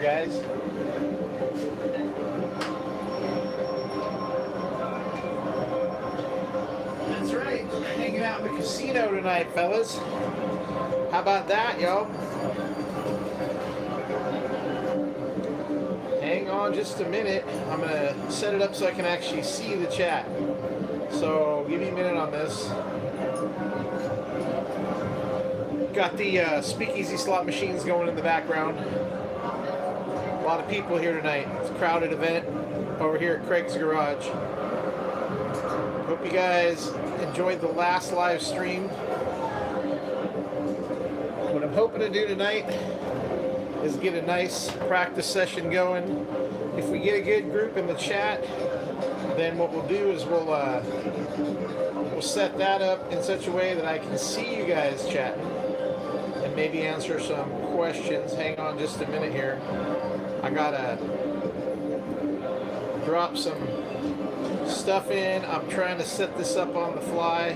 Guys, that's right, hanging out in the casino tonight, fellas. How about that, yo? Hang on just a minute. I'm gonna set it up so I can actually see the chat. So give me a minute on this. Got the speakeasy slot machines going in the background. A lot of people here tonight. It's a crowded event over here at Craig's Garage. Hope you guys enjoyed the last live stream. What I'm hoping to do tonight is get a nice practice session going. If we get a good group in the chat, then what we'll do is we'll set that up in such a way that I can see you guys chatting and maybe answer some questions. Hang on just a minute here. I gotta drop some stuff in. I'm trying to set this up on the fly,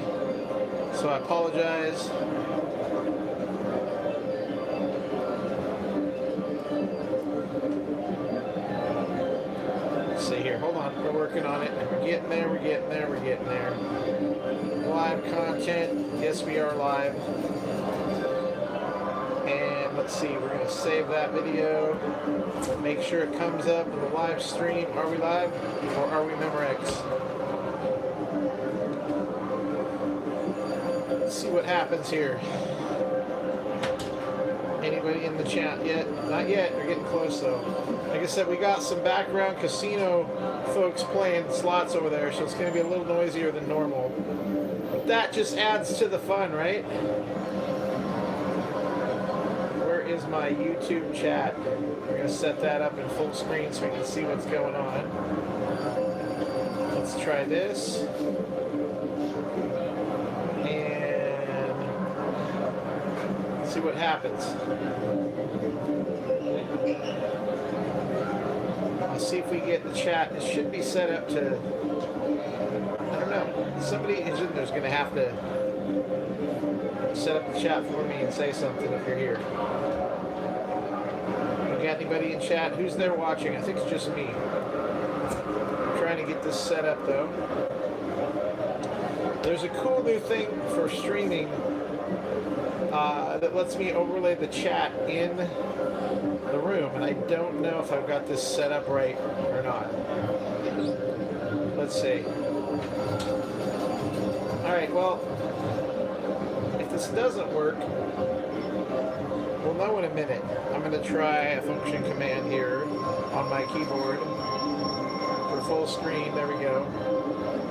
so I apologize. Let's see here. Hold on. We're working on it. We're getting there. We're getting there. We're getting there. Live content. Yes, we are live. And let's see, we're going to save that video, make sure it comes up in the live stream. Are we live or are we Memorex? Let's see what happens here. Anybody in the chat yet? Not yet, we're getting close though. Like I said, we got some background casino folks playing slots over there, so it's going to be a little noisier than normal. But that just adds to the fun, right? Is my YouTube chat. We're going to set that up in full screen so we can see what's going on. Let's try this. And see what happens. Let's see if we get the chat. It should be set up to, I don't know, somebody is in there's going to have to set up the chat for me and say something if you're here. Got anybody in chat? Who's there watching? I think it's just me. I'm trying to get this set up though. There's a cool new thing for streaming that lets me overlay the chat in the room, and I don't know if I've got this set up right or not. Let's see. Alright, well, if this doesn't work, we'll know in a minute. I'm going to try a function command here on my keyboard for full screen. There we go.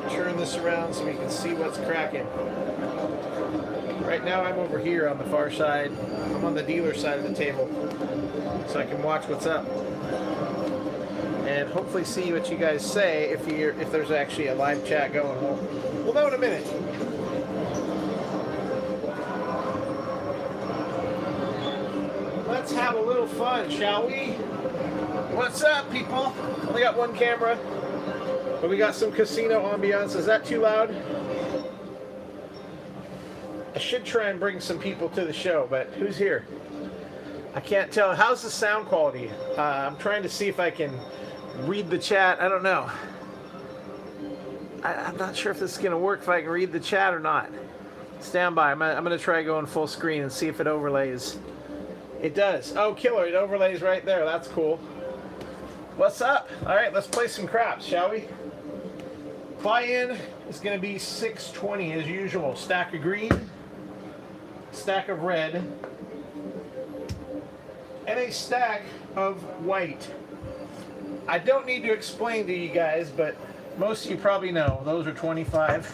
Turn this around so we can see what's cracking. Right now I'm over here on the far side. I'm on the dealer side of the table, so I can watch what's up and hopefully see what you guys say if there's actually a live chat going. We'll know in a minute. Let's have a little fun, shall we? What's up, people? Only got one camera, but we got some casino ambiance. Is that too loud? I should try and bring some people to the show, but who's here? I can't tell. How's the sound quality? I'm trying to see if I can read the chat. I don't know. I'm not sure if this is going to work, if I can read the chat or not. Stand by. I'm going to try going full screen and see if it overlays. It does. Oh, killer. It overlays right there. That's cool. What's up? All right, let's play some craps, shall we? Buy-in is going to be $6.20 as usual. Stack of green, stack of red, and a stack of white. I don't need to explain to you guys, but most of you probably know. Those are 25.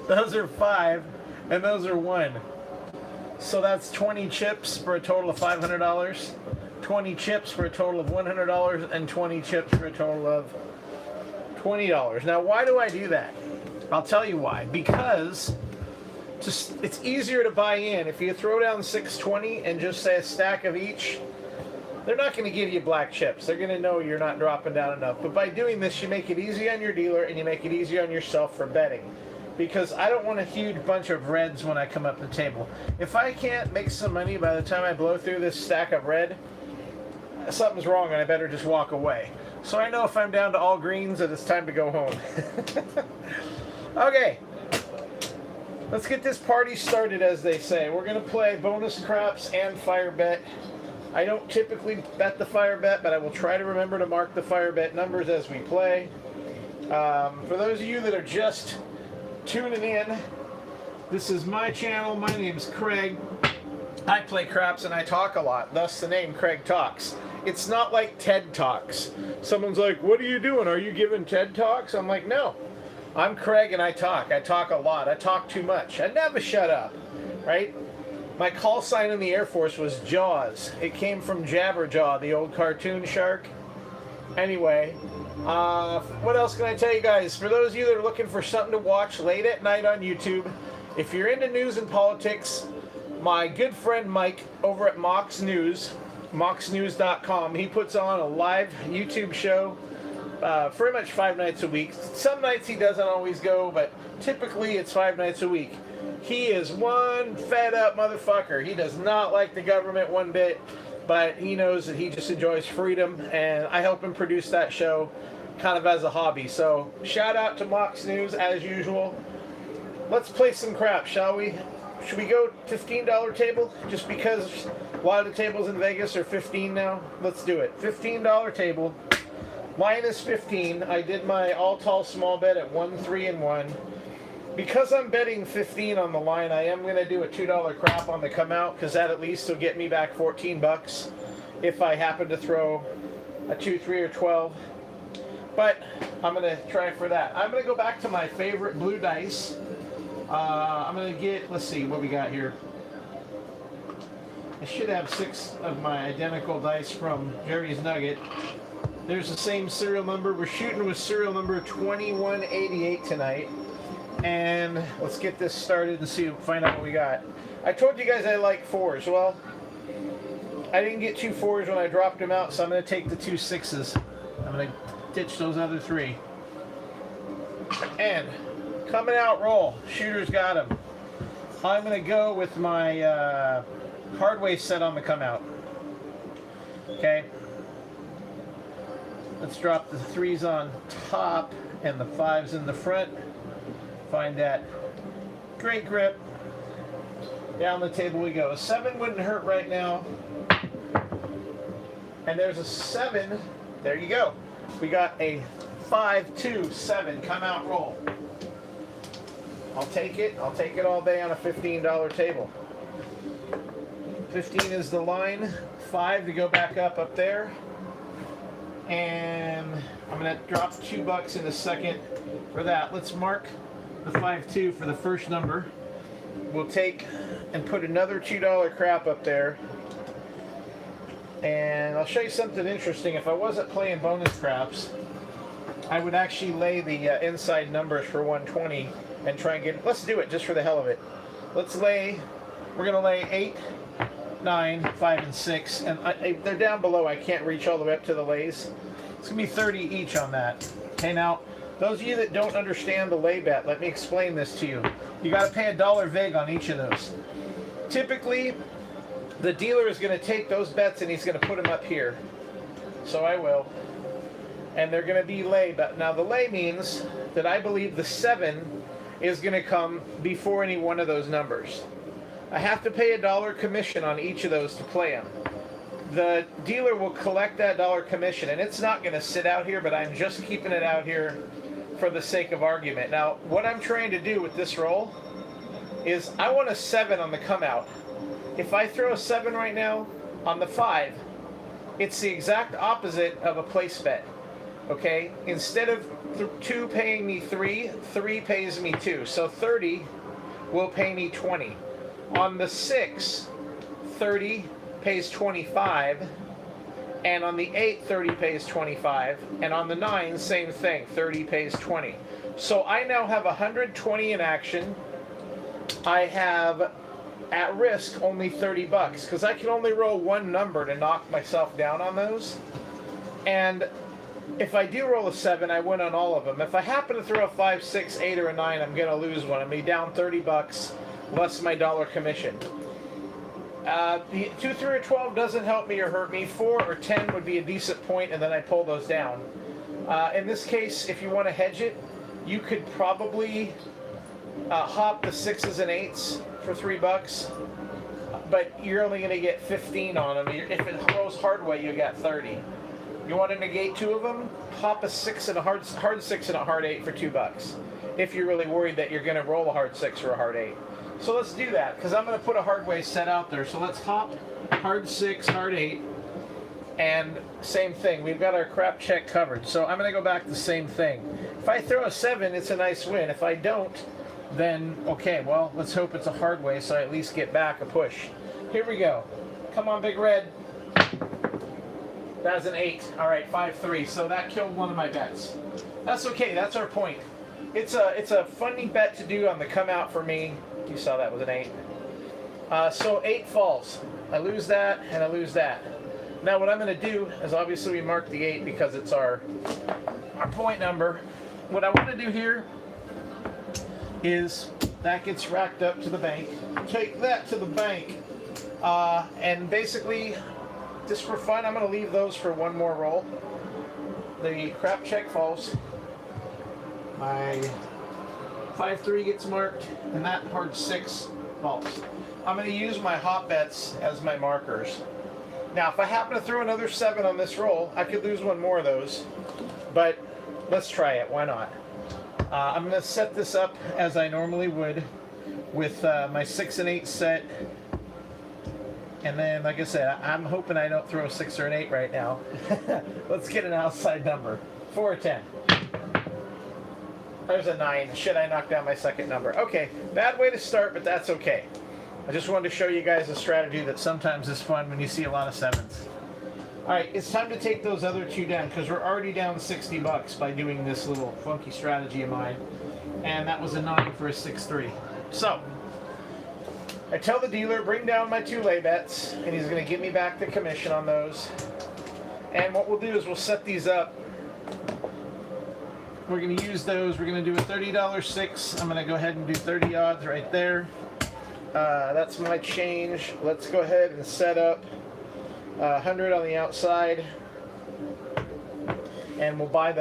Those are 5, and those are 1. So that's 20 chips for a total of $500, 20 chips for a total of $100, and 20 chips for a total of $20. Now, why do I do that? I'll tell you why. Because it's easier to buy in. If you throw down $6.20 and just say a stack of each, they're not going to give you black chips. They're going to know you're not dropping down enough. But by doing this, you make it easy on your dealer and you make it easy on yourself for betting. Because I don't want a huge bunch of reds when I come up the table. If I can't make some money by the time I blow through this stack of red, something's wrong and I better just walk away. So I know if I'm down to all greens that it's time to go home. Okay. Let's get this party started, as they say. We're going to play bonus craps and fire bet. I don't typically bet the fire bet, but I will try to remember to mark the fire bet numbers as we play. For those of you that are just tuning in, this is my channel. My name's Craig. I play craps and I talk a lot, thus the name Craig Talks. It's not like TED Talks. Someone's like, what are you doing? Are you giving TED Talks? I'm like, no. I'm Craig and I talk. I talk a lot. I talk too much. I never shut up, right? My call sign in the Air Force was Jaws. It came from Jabberjaw, the old cartoon shark. Anyway, what else can I tell you guys? For those of you that are looking for something to watch late at night on YouTube, if you're into news and politics, my good friend Mike over at Mox News, moxnews.com, he puts on a live YouTube show pretty much 5 nights a week. Some nights he doesn't always go, but typically it's 5 nights a week. He is one fed up motherfucker. He does not like the government one bit, but he knows that he just enjoys freedom, and I help him produce that show kind of as a hobby. So shout out to Mox News as usual. Let's play some crap, shall we? Should we go $15 table? Just because a lot of the tables in Vegas are 15 now. Let's do it. $15 table. Minus 15. I did my all tall small bet at 1, 3, and 1. Because I'm betting 15 on the line, I am going to do a $2 crap on the come out, because that at least will get me back 14 bucks if I happen to throw a 2, 3, or 12. But I'm going to try for that. I'm going to go back to my favorite blue dice. I'm going to get, let's see what we got here. I should have 6 of my identical dice from Jerry's Nugget. There's the same serial number. We're shooting with serial number 2188 tonight. And let's get this started and find out what we got. I told you guys I like 4s. Well, I didn't get 2 4s when I dropped them out, so I'm going to take the 2 6s. I'm going to ditch those other 3. And coming out roll. Shooter's got them. I'm going to go with my hardway set on the come out. Okay. Let's drop the 3s on top and the 5s in the front. Find that great grip. Down the table we go. A 7 wouldn't hurt right now. And there's a 7. There you go. We got a 5, 2, 7 come out roll. I'll take it. I'll take it all day on a $15 table. 15 is the line. 5 to go back up there. And I'm going to drop $2 in a second for that. Let's mark the 5-2 for the first number. We'll take and put another $2 crap up there. And I'll show you something interesting. If I wasn't playing bonus craps, I would actually lay the inside numbers for 120 and try and get, let's do it just for the hell of it. Let's lay, we're going to lay 8, 9, 5, and 6. And they're down below. I can't reach all the way up to the lays. It's going to be 30 each on that. Okay, now, those of you that don't understand the lay bet, let me explain this to you. You got to pay $1 vig on each of those. Typically, the dealer is going to take those bets and he's going to put them up here. So I will. And they're going to be lay. But now the lay means that I believe the 7 is going to come before any one of those numbers. I have to pay $1 commission on each of those to play them. The dealer will collect that $1 commission, and it's not going to sit out here, but I'm just keeping it out here for the sake of argument. Now, what I'm trying to do with this roll is I want a 7 on the come out. If I throw a 7 right now on the 5, it's the exact opposite of a place bet. Okay? Instead of 2 paying me 3, 3 pays me 2. So 30 will pay me 20. On the 6, 30 pays 25, and on the 8, 30 pays 25, and on the 9, same thing, 30 pays 20. So I now have 120 in action. I have, at risk, only 30 bucks, because I can only roll one number to knock myself down on those. And if I do roll a 7, I win on all of them. If I happen to throw a 5, 6, 8, or a 9, I'm going to lose one. I'm going to be down 30 bucks, less my $1 commission. The 2 through a 12 doesn't help me or hurt me. 4 or 10 would be a decent point, and then I pull those down. In this case, if you want to hedge it, you could probably hop the 6s and 8s for $3, but you're only going to get 15 on them. If it rolls hard way, you got 30. You want to negate 2 of them? Hop a 6 and a hard 6 and a hard 8 for $2. If you're really worried that you're going to roll a hard 6 or a hard 8. So let's do that, because I'm going to put a hard way set out there. So let's hop hard 6, hard 8, and same thing. We've got our crap check covered. So I'm going to go back to the same thing. If I throw a 7, it's a nice win. If I don't, then okay, well, let's hope it's a hard way so I at least get back a push. Here we go. Come on, Big Red. That's an 8. All right, 5-3. So that killed one of my bets. That's okay. That's our point. It's a funny bet to do on the come out for me. You saw that was an 8. So 8 falls. I lose that, and I lose that. Now what I'm going to do is obviously we mark the 8 because it's our point number. What I want to do here is that gets racked up to the bank. Take that to the bank. And basically, just for fun, I'm going to leave those for one more roll. The crap check falls. My 5-3 gets marked, and that hard 6 falls. I'm going to use my hot bets as my markers. Now, if I happen to throw another 7 on this roll, I could lose one more of those. But let's try it. Why not? I'm going to set this up as I normally would with my 6 and 8 set. And then, like I said, I'm hoping I don't throw a 6 or an 8 right now. Let's get an outside number. 4 or 10. There's a 9. Shit, I knocked down my second number. Okay, bad way to start, but that's okay. I just wanted to show you guys a strategy that sometimes is fun when you see a lot of 7s. Alright, it's time to take those other 2 down, because we're already down $60 by doing this little funky strategy of mine. And that was a 9 for a 6-3. So, I tell the dealer, bring down my 2 lay bets, and he's going to give me back the commission on those. And what we'll do is we'll set these up. We're going to use those. We're going to do a $30 6. I'm going to go ahead and do 30 odds right there. That's my change. Let's go ahead and set up 100 on the outside. And we'll buy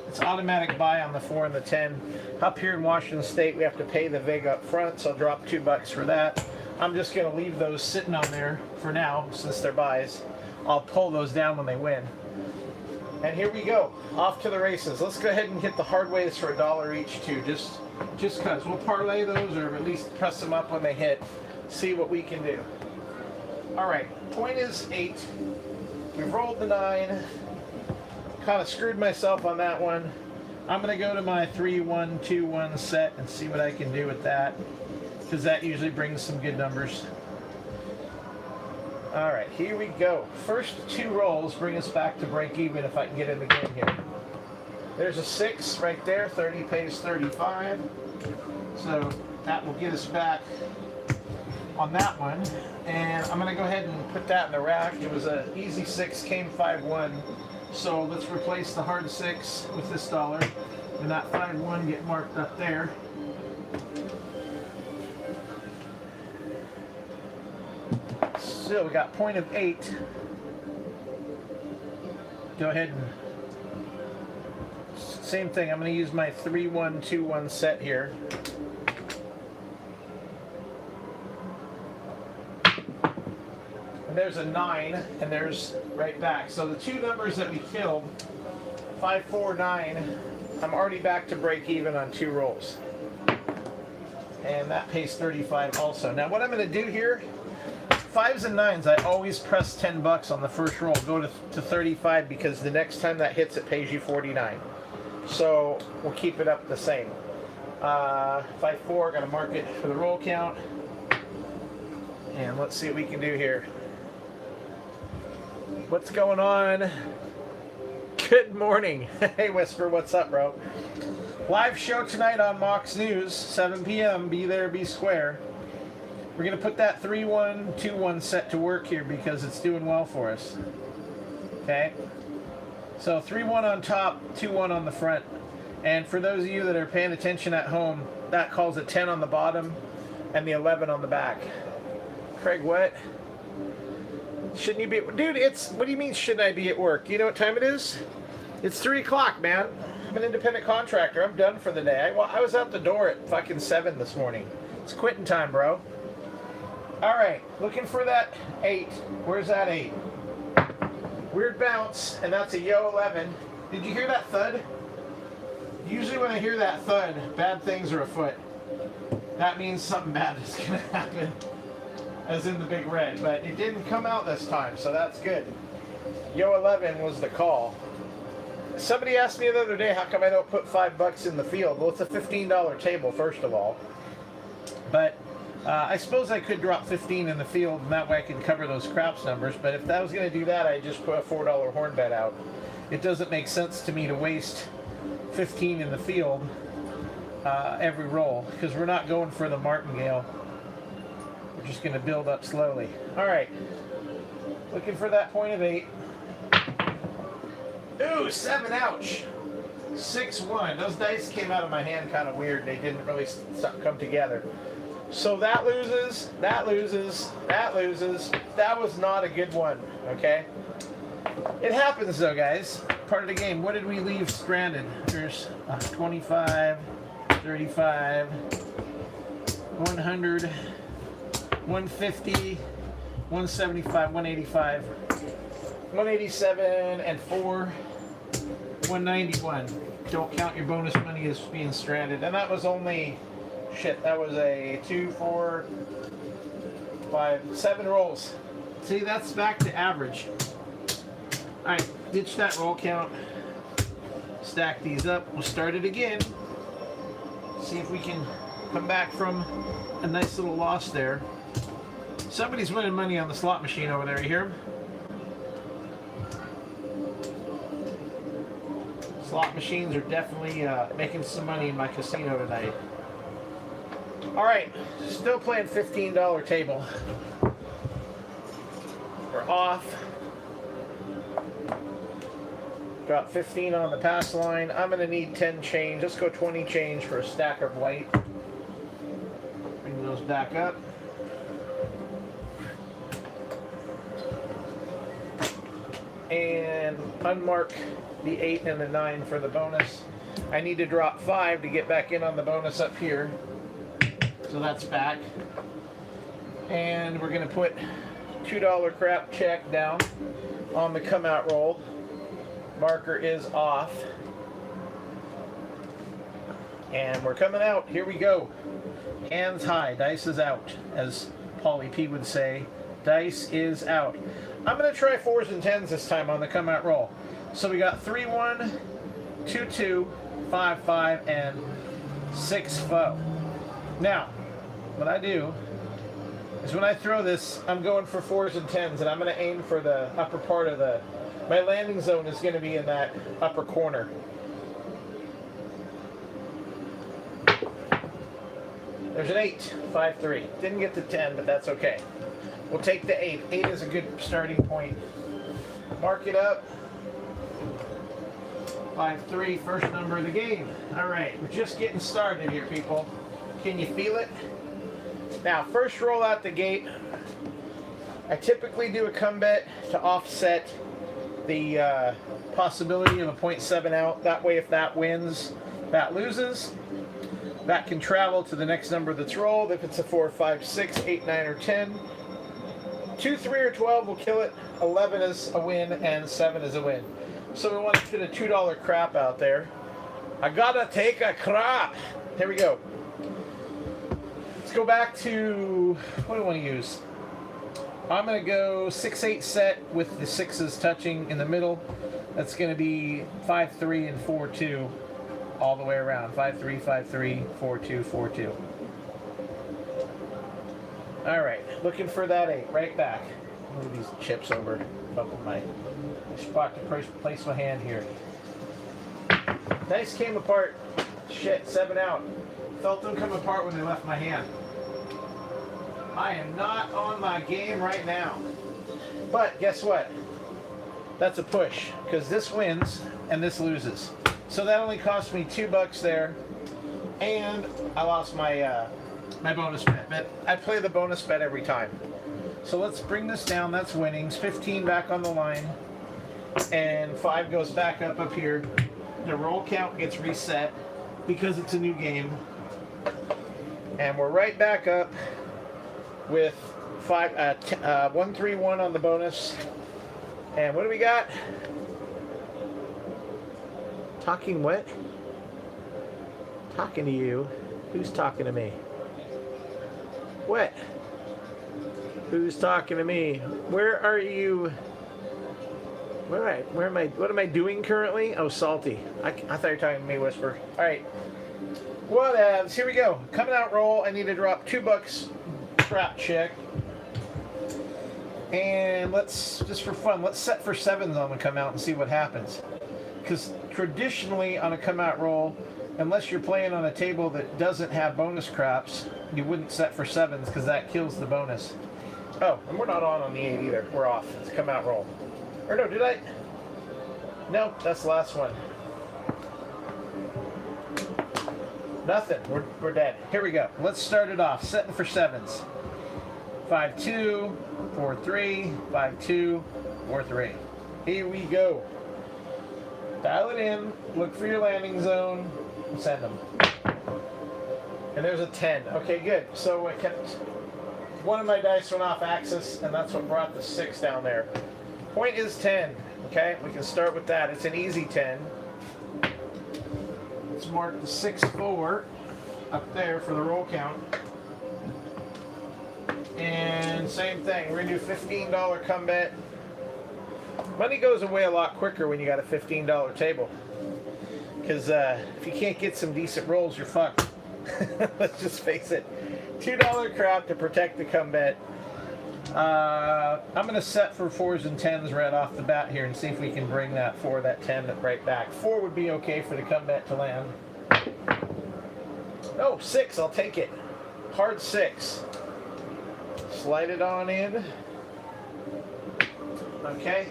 it's automatic buy on the 4 and the 10. Up here in Washington State, we have to pay the VIG up front, so I'll drop $2 for that. I'm just going to leave those sitting on there for now, since they're buys. I'll pull those down when they win. And here we go, off to the races. Let's go ahead and hit the hard ways for $1 each too, just because. We'll parlay those, or at least press them up when they hit, see what we can do. All right, point is 8. We've rolled the 9. Kind of screwed myself on that one. I'm going to go to my 3-1-2-1 set and see what I can do with that, because that usually brings some good numbers. All right, here we go. First 2 rolls bring us back to break even if I can get in the game here. There's a 6 right there. 30 pays 35. So that will get us back on that one. And I'm going to go ahead and put that in the rack. It was an easy 6, came 5-1. So let's replace the hard 6 with this dollar. And that 5-1 get marked up there. So we got point of 8. Go ahead and same thing. I'm going to use my 3-1-2-1 set here. And there's a 9, and there's right back. So the 2 numbers that we killed, 5, 4, 9, I'm already back to break even on 2 rolls. And that pays 35 also. Now what I'm going to do here, 5s and 9s, I always press $10 on the first roll, go to 35, because the next time that hits, it pays you 49. So we'll keep it up the same. 5-4, got to mark it for the roll count. And let's see what we can do here. What's going on? Good morning. Hey Whisper, what's up, bro? Live show tonight on Mox News, 7 p.m. Be there, be square. We're going to put that 3-1-2-1 set to work here because it's doing well for us. Okay? So 3-1 on top, 2-1 on the front. And for those of you that are paying attention at home, that calls a 10 on the bottom and the 11 on the back. Craig, what? Shouldn't you be, dude? It's, what do you mean? Shouldn't I be at work? You know what time it is? It's 3 o'clock, man. I'm an independent contractor. I'm done for the day. I was out the door at fucking 7 this morning. It's quitting time, bro. All right, looking for that 8. Where's that 8? Weird bounce, and that's a yo 11. Did you hear that thud? Usually when I hear that thud, bad things are afoot. That means something bad is gonna happen, as in the big red. But it didn't come out this time, so that's good. Yo 11 was the call. Somebody asked me the other day, how come I don't put $5 in the field? Well, it's a $15 table, first of all. But I suppose I could drop 15 in the field, and that way I can cover those craps numbers. But if I was going to do that, I'd just put a $4 horn bet out. It doesn't make sense to me to waste 15 in the field every roll, because we're not going for the martingale. We're just going to build up slowly. All right, looking for that point of 8. Ooh, 7, ouch. 6-1. Those dice came out of my hand kind of weird. They didn't really come together. So that loses, that loses, that loses. That was not a good one, okay? It happens though, guys. Part of the game. What did we leave stranded? There's 25, 35, 100, 150, 175, 185, 187, and 4, 191. Don't count your bonus money as being stranded. And that was only... shit, that was a 2, 4, 5, 7 rolls. See, that's back to average. Alright, ditch that roll count. Stack these up. We'll start it again. See if we can come back from a nice little loss there. Somebody's winning money on the slot machine over there. You hear him? Slot machines are definitely making some money in my casino tonight. Alright, still playing $15 table. We're off. Got 15 on the pass line. I'm going to need 10 change. Let's go 20 change for a stack of white. Bring those back up. And unmark the 8 and the 9 for the bonus. I need to drop 5 to get back in on the bonus up here. So that's back. And we're going to put $2 crap check down on the come out roll. Marker is off. And we're coming out. Here we go. Hands high. Dice is out. As Paulie P would say, dice is out. I'm going to try 4s and 10s this time on the come out roll. So we got 3-1, 2-2, 5-5, and 6-4. Now, what I do is when I throw this, I'm going for 4s and 10s, and I'm going to aim for the upper part of the... My landing zone is going to be in that upper corner. There's an 8, 5-3. Didn't get the 10, but that's okay. We'll take the 8. 8 is a good starting point. Mark it up. 5-3, first number of the game. All right, we're just getting started here, people. Can you feel it? Now, first roll out the gate. I typically do a come bet to offset the possibility of a 0.7 out. That way, if that wins, that loses. That can travel to the next number that's rolled. If it's a 4, 5, 6, 8, 9, or 10. 2, 3, or 12 will kill it. 11 is a win, and 7 is a win. So we want to fit a $2 crap out there. I gotta take a crap. Here we go. Let's go back to, what do I want to use? I'm going to go 6-8 set with the 6s touching in the middle. That's going to be 5-3 and 4-2 all the way around. 5-3, 5-3, 4-2, 4-2. All right, looking for that 8. Right back. Move these chips over. Up with my spot to place my hand here. Dice came apart. Shit, 7 out. Felt them come apart when they left my hand. I am not on my game right now. But guess what? That's a push, because this wins and this loses. So that only cost me $2 there, and I lost my my bonus bet. But I play the bonus bet every time. So let's bring this down. That's winnings. 15 back on the line. And 5 goes back up here. The roll count gets reset because it's a new game. And we're right back up with 131 on the bonus. And what do we got? Talking what? Talking to you. Who's talking to me? What? Who's talking to me? Where are you? Where am I? What am I doing currently? Oh, salty. I thought you were talking to me, Whisper. All right. Whatevs. Here we go. Coming out roll. I need to drop $2 trap check. And let's, just for fun, let's set for 7s on the come out and see what happens. Because traditionally on a come out roll, unless you're playing on a table that doesn't have bonus craps, you wouldn't set for 7s because that kills the bonus. Oh, and we're not on the 8 either. We're off. It's come out roll. Or no, did I? No, that's the last one. Nothing. We're dead. Here we go. Let's start it off. Setting for 7s. 5-2, 4-3, 5-2, 4-3. Here we go. Dial it in. Look for your landing zone. Send them. And there's a 10. Okay, good. So I kept one of my dice went off axis, and that's what brought the 6 down there. Point is 10. Okay, we can start with that. It's an easy 10. Let's mark the 6-4 up there for the roll count. And same thing. We're gonna do $15 come bet. Money goes away a lot quicker when you got a $15 table. Because if you can't get some decent rolls, you're fucked. Let's just face it. $2 crap to protect the come bet. I'm going to set for 4s and 10s right off the bat here and see if we can bring that 4, that 10 right back. 4 would be okay for the come bet to land. Oh, 6, I'll take it. Hard 6. Slide it on in. Okay.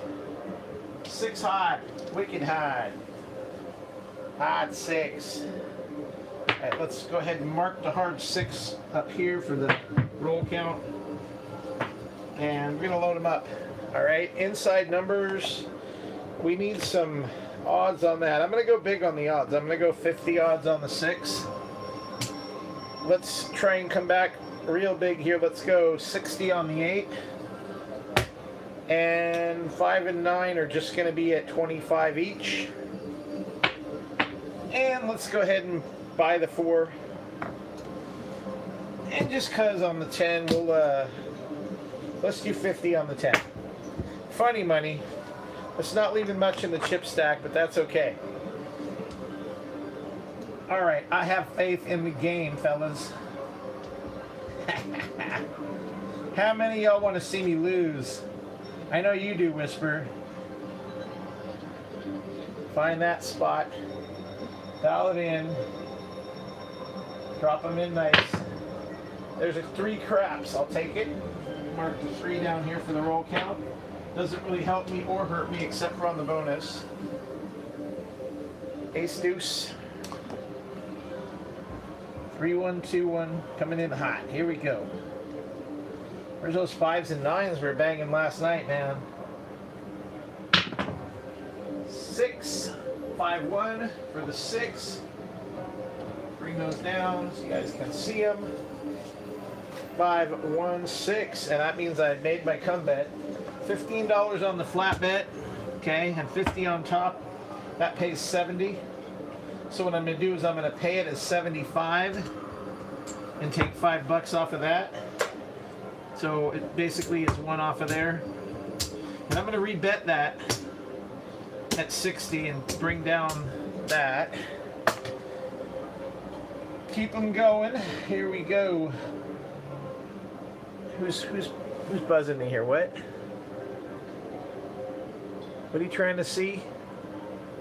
6 hot. Wicked hot. Hot 6. Alright, let's go ahead and mark the hard 6 up here for the roll count. And we're going to load them up. Alright, inside numbers. We need some odds on that. I'm going to go big on the odds. I'm going to go 50 odds on the 6. Let's try and come back real big here. Let's go 60 on the 8. And 5 and 9 are just going to be at 25 each. And let's go ahead and buy the 4. And just because on the 10, we'll let's do 50 on the 10. Funny money. It's not leaving much in the chip stack, but that's okay. All right, I have faith in the game, fellas. How many of y'all want to see me lose? I know you do, Whisper. Find that spot. Dial it in. Drop them in nice. There's a 3 craps. I'll take it. Mark the 3 down here for the roll count. Doesn't really help me or hurt me except for on the bonus. Ace deuce. 3-1-2-1 coming in hot. Here we go. Where's those 5s and 9s we were banging last night, man? 6, 5-1 for the 6. Bring those down so you guys can see them. 5-1-6, and that means I made my come bet. $15 on the flat bet, okay, and 50 on top. That pays 70. So what I'm going to do is I'm going to pay it as 75 and take $5 off of that. So it basically is 1 off of there. And I'm going to rebet that at 60 and bring down that. Keep them going. Here we go. Who's buzzing me here? What? What are you trying to see?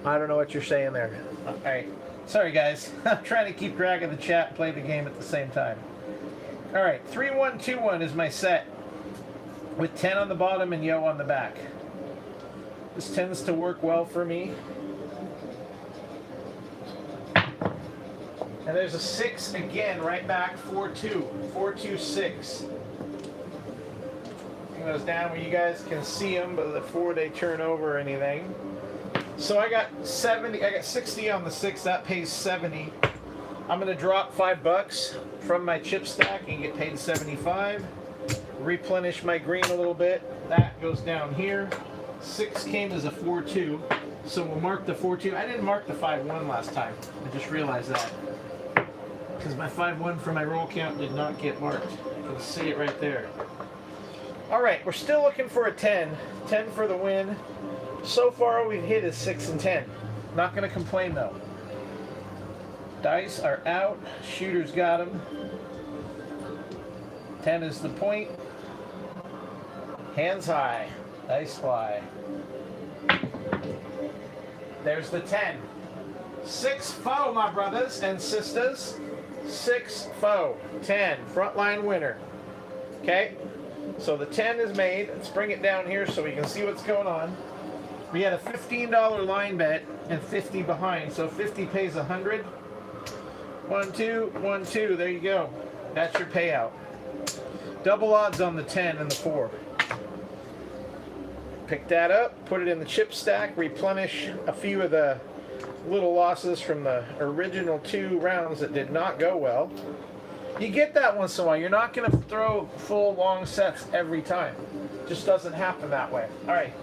I don't know what you're saying there. All right. Sorry, guys. I'm trying to keep track of the chat and play the game at the same time. All right. 3-1-2-1 is my set with 10 on the bottom and yo on the back. This tends to work well for me. And there's a 6 again, right back, 4-2. 4-2-6. breaking those down where you guys can see them, but before they turn over or anything. So I got 60 on the 6. That pays 70. I'm going to drop $5 from my chip stack and get paid 75. Replenish my green a little bit. That goes down here. 6 came as a 4-2, so we'll mark the 4-2. I didn't mark the 5-1 last time. I just realized that because my 5-1 for my roll count did not get marked. You can see it right there. All right, we're still looking for a 10. 10 for the win. So far, all we've hit is 6 and 10. Not going to complain though. Dice are out. Shooter's got them. 10 is the point. Hands high. Dice fly. There's the 10. 6 foe, my brothers and sisters. 6 foe. 10. Frontline winner. Okay? So the 10 is made. Let's bring it down here so we can see what's going on. We had a $15 line bet and 50 behind. So 50 pays 100. 1, 2, 1, 2. There you go. That's your payout. Double odds on the 10 and the 4. Pick that up, put it in the chip stack, replenish a few of the little losses from the original 2 rounds that did not go well. You get that once in a while. You're not going to throw full long sets every time. It just doesn't happen that way. All right.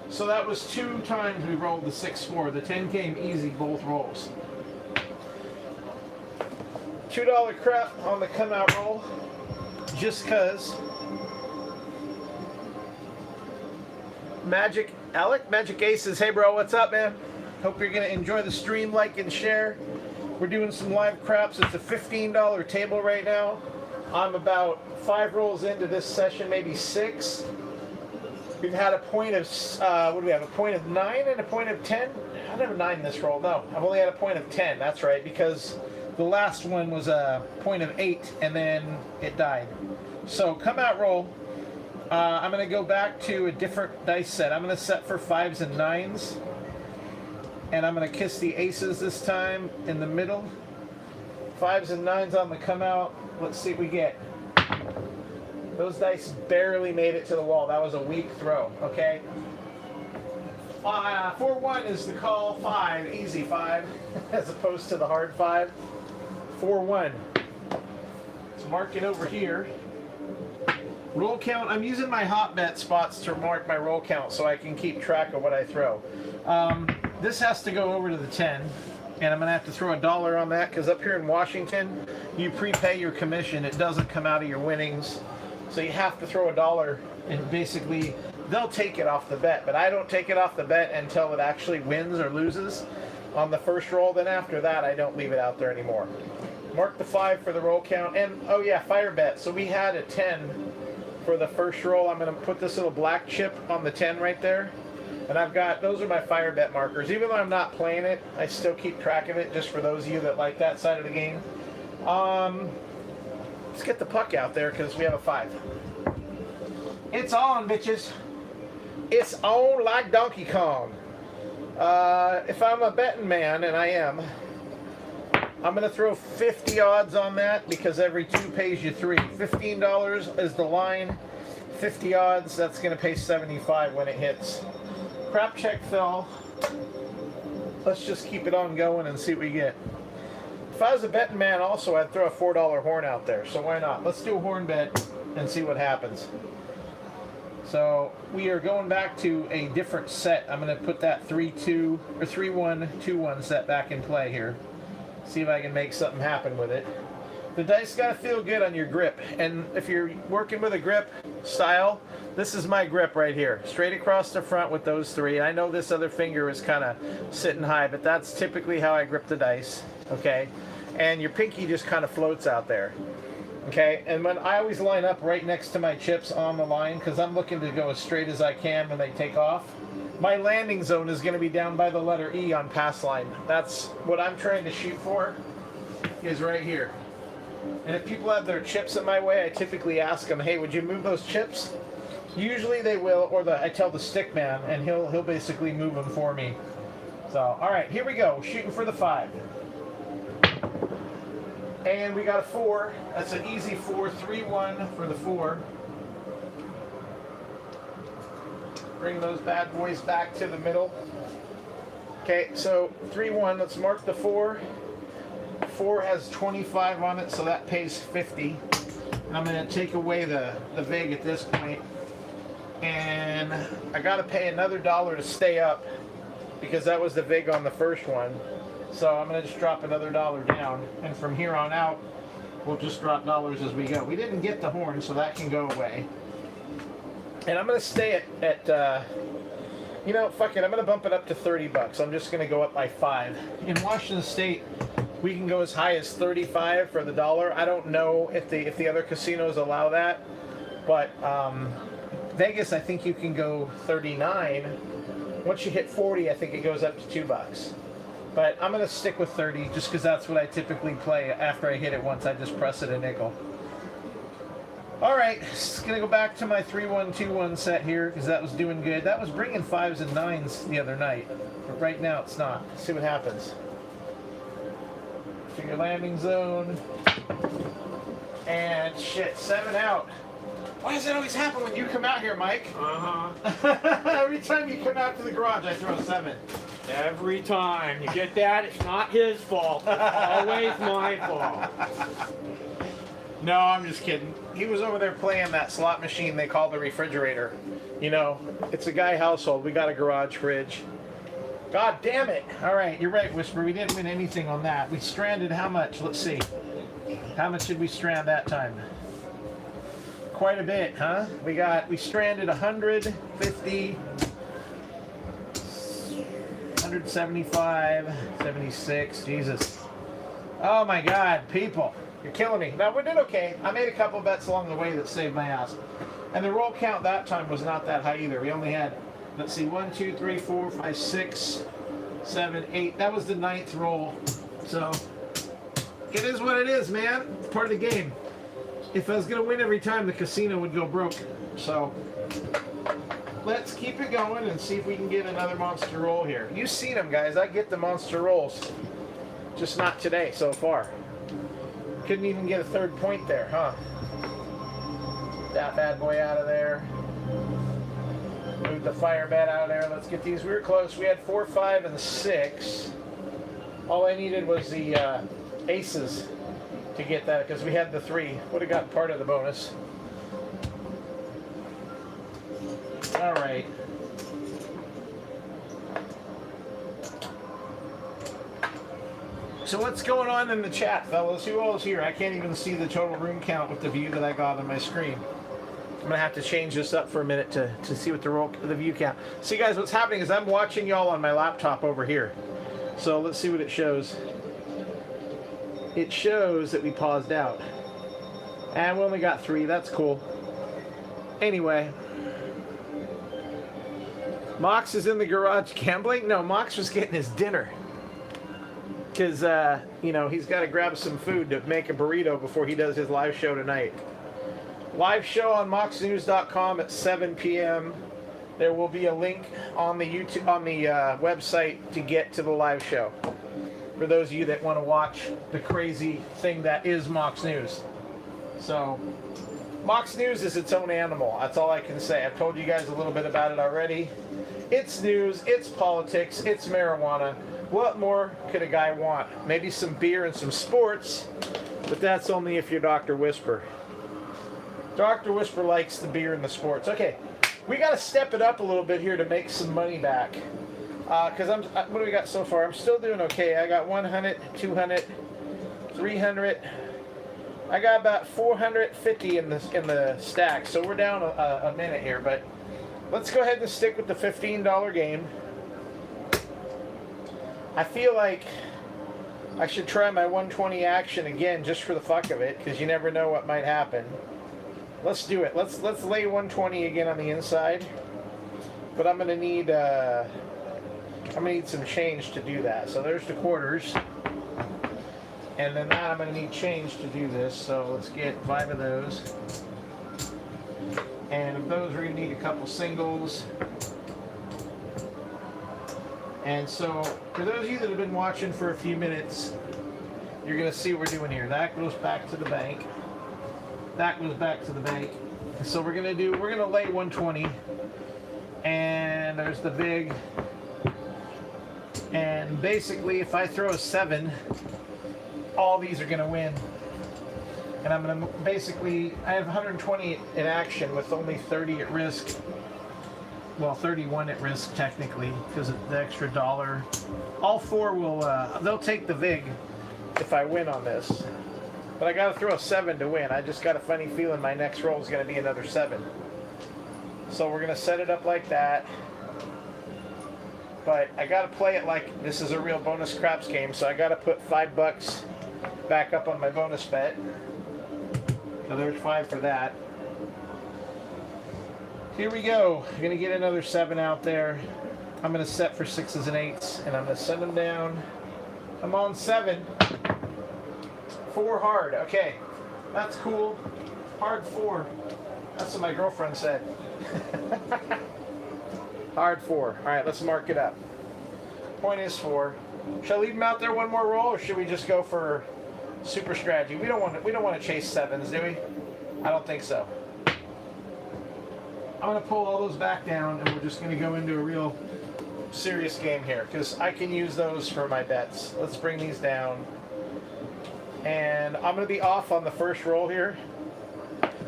So that was 2 times we rolled the 6-4. The 10 came easy both rolls. $2 crap on the come out roll. Just cause. Magic Aces, hey bro, what's up, man? Hope you're gonna enjoy the stream, like and share. We're doing some live craps. It's a $15 table right now. I'm about 5 rolls into this session, maybe 6. We've had a point of what do we have? A point of 9 and a point of 10. I don't have a 9 in this roll. No, I've only had a point of 10. That's right, because the last one was a point of 8 and then it died. So come out roll. I'm going to go back to a different dice set. I'm going to set for 5s and 9s. And I'm going to kiss the aces this time in the middle. 5s and 9s on the come out. Let's see what we get. Those dice barely made it to the wall. That was a weak throw, okay? 4-1 is the call. 5, easy 5, as opposed to the hard 5. 4-1. Let's mark it over here. Roll count. I'm using my hot bet spots to mark my roll count so I can keep track of what I throw. This has to go over to the 10, and I'm going to have to throw $1 on that because up here in Washington, you prepay your commission. It doesn't come out of your winnings. So you have to throw $1, and basically they'll take it off the bet, but I don't take it off the bet until it actually wins or loses on the first roll. Then after that, I don't leave it out there anymore. Mark the 5 for the roll count, and oh yeah, fire bet. So we had a 10 for the first roll. I'm going to put this little black chip on the 10 right there, and I've got, those are my fire bet markers. Even though I'm not playing it, I still keep track of it just for those of you that like that side of the game. Let's get the puck out there because we have a 5. It's on, bitches. It's on like Donkey Kong. If I'm a betting man, and I am, I'm going to throw 50 odds on that because every 2 pays you 3. $15 is the line. 50 odds, that's going to pay 75 when it hits. Crap check fell. Let's just keep it on going and see what we get. If I was a betting man also, I'd throw a $4 horn out there. So why not? Let's do a horn bet and see what happens. So we are going back to a different set. I'm going to put that 3-2 or 3-1, 2-1 set back in play here. See if I can make something happen with it. The dice got to feel good on your grip. And if you're working with a grip style, this is my grip right here. Straight across the front with those 3. I know this other finger is kind of sitting high, but that's typically how I grip the dice. Okay? And your pinky just kind of floats out there. Okay? And when I always line up right next to my chips on the line because I'm looking to go as straight as I can when they take off. My landing zone is going to be down by the letter E on pass line. That's what I'm trying to shoot for, is right here. And if people have their chips in my way, I typically ask them, hey, would you move those chips? Usually they will, or I tell the stick man, and he'll basically move them for me. So, all right, here we go. Shooting for the 5. And we got a 4. That's an easy 4. 3-1 for the 4. bring those bad boys back to the middle. Okay, so 3-1, let's mark the 4. 4 has 25 on it, so that pays 50. And I'm going to take away the vig at this point. And I got to pay another $1 to stay up because that was the vig on the first one. So I'm going to just drop another $1 down. And from here on out, we'll just drop dollars as we go. We didn't get the horn, so that can go away. And I'm going to stay at you know, fuck it, I'm going to bump it up to 30 bucks. I'm just going to go up by 5. In Washington State, we can go as high as 35 for the $1. I don't know if the other casinos allow that, but Vegas, I think you can go 39. Once you hit 40, I think it goes up to 2 bucks. But I'm going to stick with 30 just because that's what I typically play after I hit it once. I just press it a nickel. All right, just going to go back to my 3-1-2-1 set here because that was doing good. That was bringing 5s and 9s the other night, but right now it's not. Let's see what happens. Figure landing zone. And shit, 7 out. Why does that always happen when you come out here, Mike? Every time you come out to the garage, I throw a 7. Every time. You get that? It's not his fault. It's always my fault. No, I'm just kidding. He was over there playing that slot machine they call the refrigerator. You know, it's a guy household. We got a garage fridge. God damn it. All right, you're right, Whisper. We didn't win anything on that. We stranded how much? Let's see. How much did we strand that time? Quite a bit, huh? We stranded 150, 175, 76. Jesus. Oh my God, people. You're killing me. Now, we did okay. I made a couple bets along the way that saved my ass. And the roll count that time was not that high either. We only had, let's see, 1, 2, 3, 4, 5, 6, 7, 8. That was the 9th roll. So, it is what it is, man. It's part of the game. If I was going to win every time, the casino would go broke. So, let's keep it going and see if we can get another monster roll here. You've seen them, guys. I get the monster rolls. Just not today so far. Couldn't even get a 3rd point there, huh? That bad boy out of there. Move the fire bat out of there. Let's get these. We were close. We had 4, 5, and 6. All I needed was the aces to get that because we had the 3. Would have got part of the bonus. All right. So what's going on in the chat, fellas? Who all is here? I can't even see the total room count with the view that I got on my screen. I'm gonna have to change this up for a minute to see what the view count. See, guys, what's happening is I'm watching y'all on my laptop over here. So let's see what it shows. It shows that we paused out, and we only got 3. That's cool. Anyway, Mox is in the garage gambling. No, Mox was getting his dinner. Because, you know, he's got to grab some food to make a burrito before he does his live show tonight. Live show on moxnews.com at 7 p.m. There will be a link on the website to get to the live show. For those of you that want to watch the crazy thing that is Mox News. So, Mox News is its own animal. That's all I can say. I've told you guys a little bit about it already. It's news, it's politics, it's marijuana. What more could a guy want? Maybe some beer and some sports, but that's only if you're Dr. Whisper. Dr. Whisper likes the beer and the sports. Okay, we got to step it up a little bit here to make some money back. Because what do we got so far? I'm still doing okay. I got 100, 200, 300. I got about 450 in the stack, so we're down a minute here. But let's go ahead and stick with the $15 game. I feel like I should try my 120 action again just for the fuck of it, because you never know what might happen. Let's do it. Let's lay 120 again on the inside. But I'm gonna need some change to do that. So there's the quarters. And then now I'm gonna need change to do this. So let's get 5 of those. And of those we're gonna need a couple singles. And so, for those of you that have been watching for a few minutes, you're going to see what we're doing here. That goes back to the bank. That goes back to the bank. So we're going to lay 120. And there's the big. And basically, if I throw a 7, all these are going to win. And I'm going to basically, I have 120 in action with only 30 at risk. Well, 31 at risk technically because of the extra dollar. All 4 will, they'll take the VIG if I win on this. But I got to throw a 7 to win. I just got a funny feeling my next roll is going to be another 7. So we're going to set it up like that. But I got to play it like this is a real bonus craps game. So I got to put $5 back up on my bonus bet. So there's 5 for that. Here we go. I'm going to get another 7 out there. I'm going to set for 6s and 8s, and I'm going to send them down. I'm on 7. 4 hard. Okay, that's cool. Hard 4. That's what my girlfriend said. Hard 4. All right, let's mark it up. Point is 4. Should I leave them out there one more roll, or should we just go for super strategy? We don't want to chase 7s, do we? I don't think so. I'm going to pull all those back down, and we're just going to go into a real serious game here, because I can use those for my bets. Let's bring these down. And I'm going to be off on the first roll here,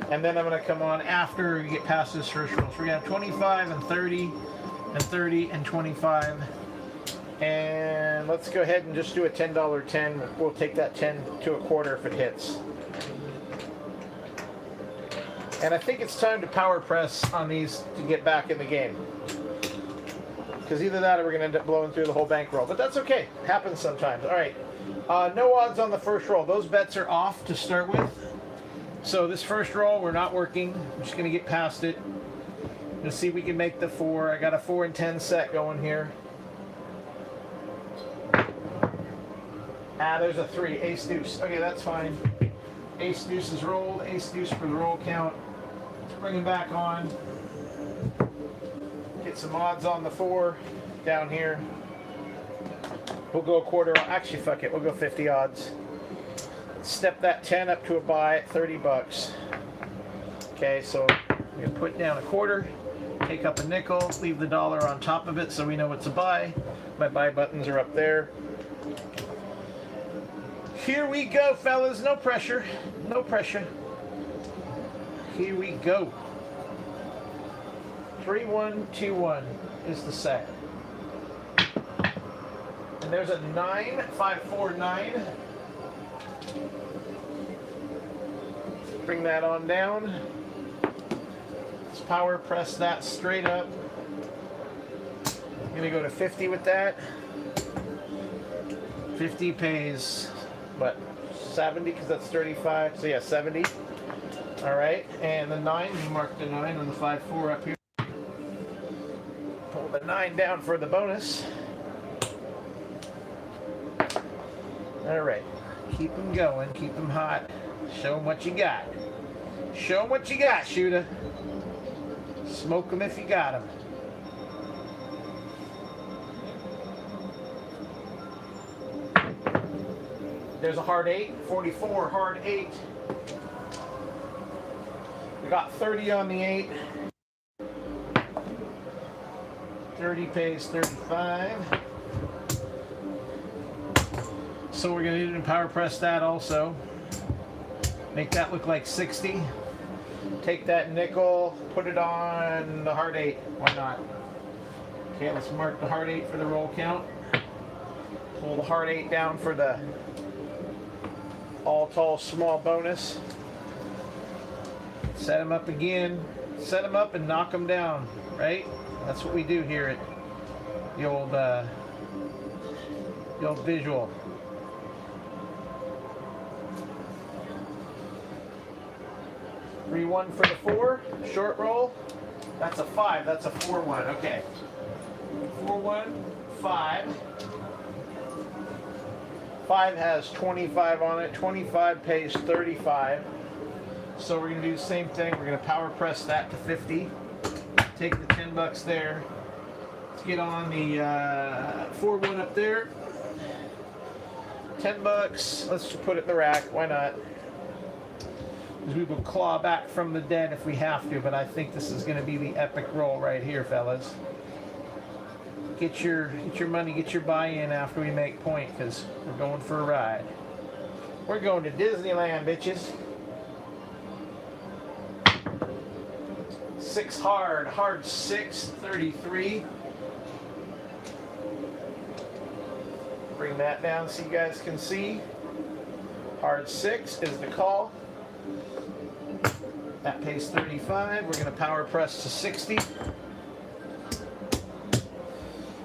and then I'm going to come on after we get past this first roll. So we have 25 and 30 and 30 and 25. And let's go ahead and just do a $10 10. We'll take that 10 to a quarter if it hits. And I think it's time to power press on these to get back in the game. Because either that or we're going to end up blowing through the whole bankroll. But that's okay. It happens sometimes. All right. No odds on the first roll. Those bets are off to start with. So this first roll, we're not working. I'm just going to get past it. Let's see if we can make the 4. I got a 4 and 10 set going here. There's a 3. Ace deuce. Okay, that's fine. Ace deuce is rolled. Ace deuce for the roll count. Bring him back on. Get some odds on the 4 down here. We'll go a quarter. Actually, fuck it. We'll go 50 odds. Step that 10 up to a buy at $30. Okay, so I'm going to put down a quarter, take up a nickel, leave the dollar on top of it so we know it's a buy. My buy buttons are up there. Here we go, fellas. No pressure. No pressure. Here we go. 3-1-2-1 is the set. And there's a 9, 5, 4, 9. Bring that on down. Let's power press that straight up. I'm gonna go to 50 with that. 50 pays, what, 70, because that's 35, so yeah, 70. All right, and the 9, we marked the 9 on the 5-4 up here. Pull the 9 down for the bonus. All right, keep them going, keep them hot. Show them what you got. Show them what you got, shooter. Smoke them if you got them. There's a hard 8, 44, hard 8. We got 30 on the 8. 30 pays 35. So we're going to need to power press that also. Make that look like 60. Take that nickel, put it on the hard 8. Why not? Okay, let's mark the hard 8 for the roll count. Pull the hard 8 down for the all tall small bonus. Set them up again. Set them up and knock them down, right? That's what we do here at the old visual. 3-1 for the 4. Short roll. That's a 5. That's a 4-1. Okay. 4-1, 5. 5 has 25 on it. 25 pays 35. So we're going to do the same thing. We're going to power press that to 50. Take the $10 there. Let's get on the 4-1 up there. $10. Let's just put it in the rack. Why not? We will claw back from the dead if we have to, but I think this is going to be the epic roll right here, fellas. Get your money, get your buy-in after we make point, because we're going for a ride. We're going to Disneyland, bitches. 6 hard, hard 6, 33. Bring that down so you guys can see. Hard 6 is the call. That pays 35. We're going to power press to 60.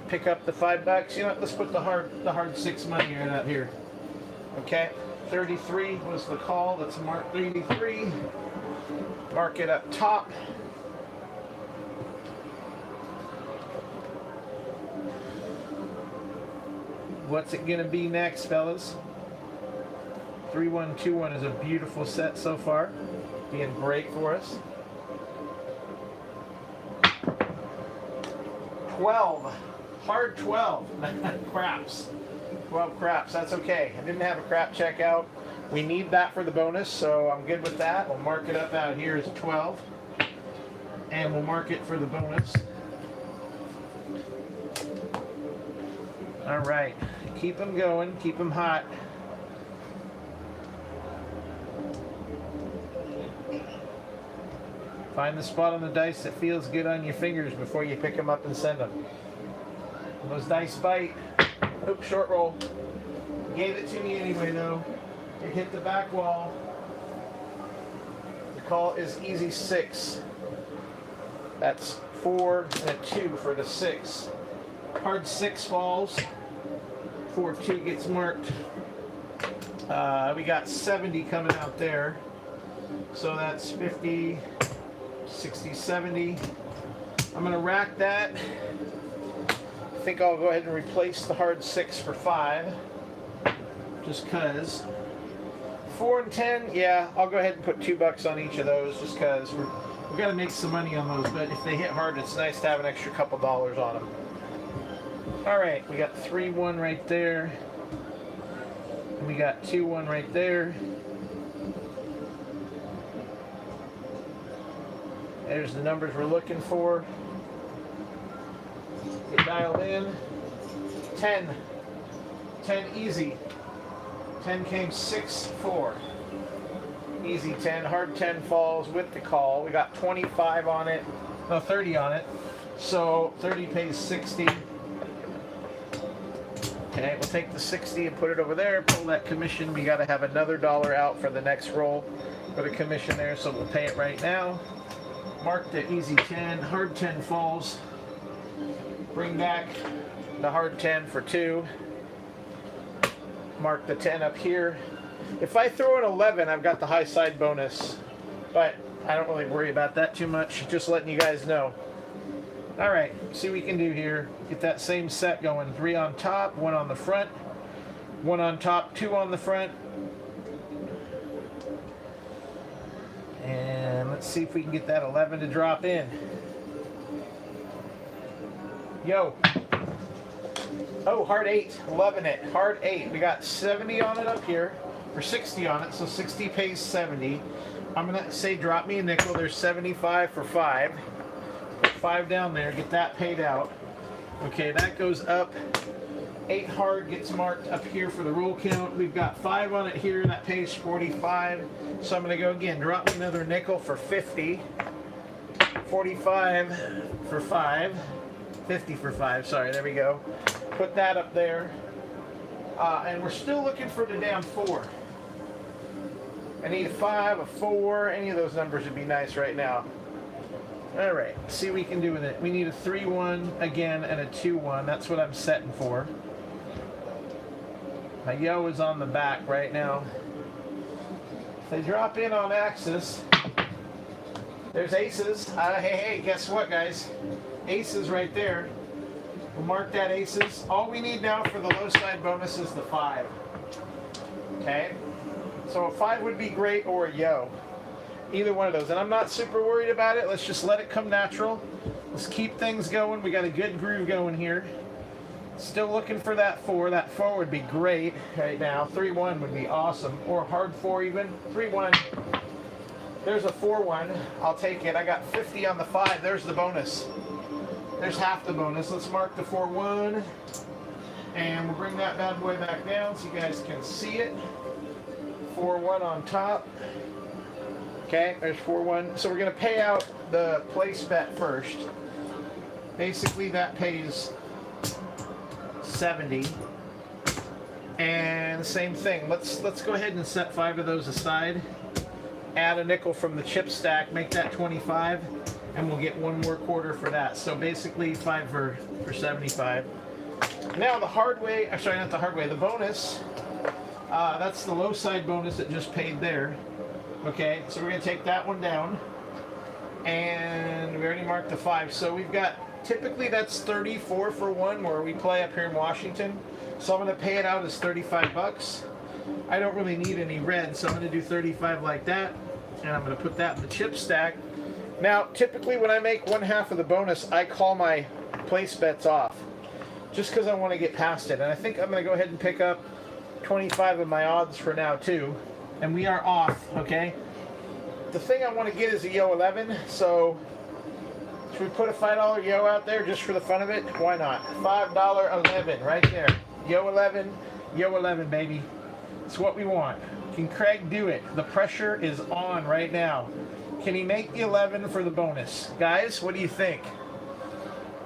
Pick up the $5. You know what? Let's put the hard 6 money right out here. Okay. 33 was the call. Let's mark 33. Mark it up top. What's it gonna be next, fellas? 3121 is a beautiful set so far. Being great for us. 12. Hard 12. Craps. 12 craps. That's okay. I didn't have a crap check out. We need that for the bonus, so I'm good with that. We'll mark it up out here as 12. And we'll mark it for the bonus. All right. Keep them going. Keep them hot. Find the spot on the dice that feels good on your fingers before you pick them up and send them. When those dice bite. Oops, short roll. Gave it to me anyway, though. It hit the back wall. The call is easy 6. That's 4 and a 2 for the 6. Hard 6 falls. 4-2 gets marked. We got 70 coming out there. So that's 50, 60, 70. I'm going to rack that. I think I'll go ahead and replace the hard 6 for 5. Just because. 4 and 10, yeah, I'll go ahead and put $2 on each of those just because we've got to make some money on those. But if they hit hard, it's nice to have an extra couple dollars on them. All right, we got 3-1 right there. And we got 2-1 right there. There's the numbers we're looking for. Get dialed in. 10. 10 easy. 10 came 6-4. Easy 10. Hard 10 falls with the call. We got 25 on it. No, 30 on it. So 30 pays 60. Okay, we'll take the 60 and put it over there. Pull that commission. We got to have another $1 out for the next roll for the commission there, so we'll pay it right now. Mark the easy 10. Hard 10 falls. Bring back the hard 10 for 2. Mark the 10 up here. If I throw an 11, I've got the high side bonus, but I don't really worry about that too much. Just letting you guys know. All right, see what we can do here. Get that same set going. 3 on top, 1 on the front. 1 on top, 2 on the front. And let's see if we can get that 11 to drop in. Yo. Oh, hard 8. 11 it. Hard 8. We got 70 on it up here, or 60 on it, so 60 pays 70. I'm going to say drop me a nickel. There's 75 for 5. 5 down there. Get that paid out. Okay, that goes up. 8 hard gets marked up here for the roll count. We've got 5 on it here. That pays 45. So I'm going to go again. Drop me another nickel for 50. 45 for 5. 50 for 5. Sorry, there we go. Put that up there. And we're still looking for the damn 4. I need a 5, a 4. Any of those numbers would be nice right now. All right, let's see what we can do with it. We need a 3-1 again and a 2-1. That's what I'm setting for. My yo is on the back right now. If they drop in on axis, there's aces. Hey, guess what, guys? Aces right there. We'll mark that aces. All we need now for the low side bonus is the 5. Okay? So a 5 would be great, or a yo. Either one of those. And I'm not super worried about it. Let's just let it come natural. Let's keep things going. We got a good groove going here. Still looking for that 4. That 4 would be great right now. 3-1 would be awesome. Or hard 4 even. 3-1. There's a 4-1. I'll take it. I got 50 on the 5. There's the bonus. There's half the bonus. Let's mark the 4-1. And we'll bring that bad boy back down so you guys can see it. 4-1 on top. Okay, there's 4-1. So we're going to pay out the place bet first. Basically, that pays 70. And same thing. Let's go ahead and set 5 of those aside. Add a nickel from the chip stack, make that 25, and we'll get 1 more quarter for that. So basically 5 for 75. Now the hard way, sorry, not the hard way, the bonus, that's the low side bonus that just paid there. Okay, so we're going to take that one down. And we already marked the 5. So we've got, typically that's 34 for 1 where we play up here in Washington. So I'm going to pay it out as 35 bucks. I don't really need any red, so I'm going to do 35 like that. And I'm going to put that in the chip stack. Now, typically when I make 1/2 of the bonus, I call my place bets off. Just because I want to get past it. And I think I'm going to go ahead and pick up 25 of my odds for now too. And we are off, okay? The thing I want to get is a Yo 11, so should we put a $5 Yo out there just for the fun of it? Why not? $5 11 right there. Yo 11, baby. It's what we want. Can Craig do it? The pressure is on right now. Can he make the 11 for the bonus? Guys, what do you think?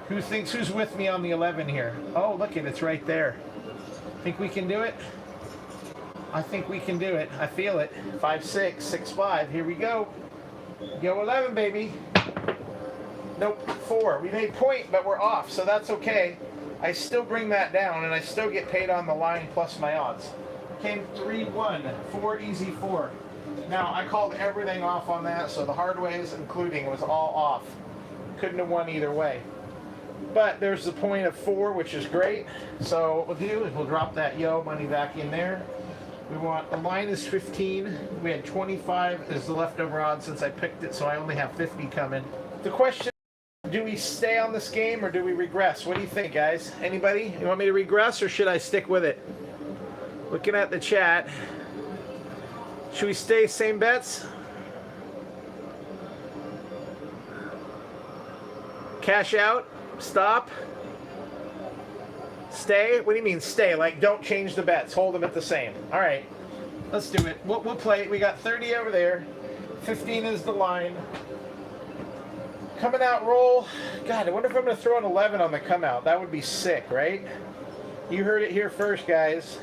Who's with me on the 11 here? Oh, look it's right there. Think we can do it? I think we can do it. I feel it. 5-6, 6-5. Here we go. Yo 11, baby. Nope, 4. We made point, but we're off, so that's okay. I still bring that down, and I still get paid on the line plus my odds. Came 3-1, 4 easy 4. Now, I called everything off on that, so the hard ways, including, was all off. Couldn't have won either way. But there's the point of 4, which is great. So what we'll do is we'll drop that Yo money back in there. We want, the line is 15. We had 25 as the leftover odds since I picked it, so I only have 50 coming. The question, do we stay on this game or do we regress? What do you think, guys? Anybody? You want me to regress or should I stick with it? Looking at the chat. Should we stay same bets? Cash out? Stop? Stay? What do you mean stay? Like don't change the bets. Hold them at the same. All right. Let's do it. We'll play. We got 30 over there. 15 is the line. Coming out roll. God, I wonder if I'm going to throw an 11 on the come out. That would be sick, right? You heard it here first, guys.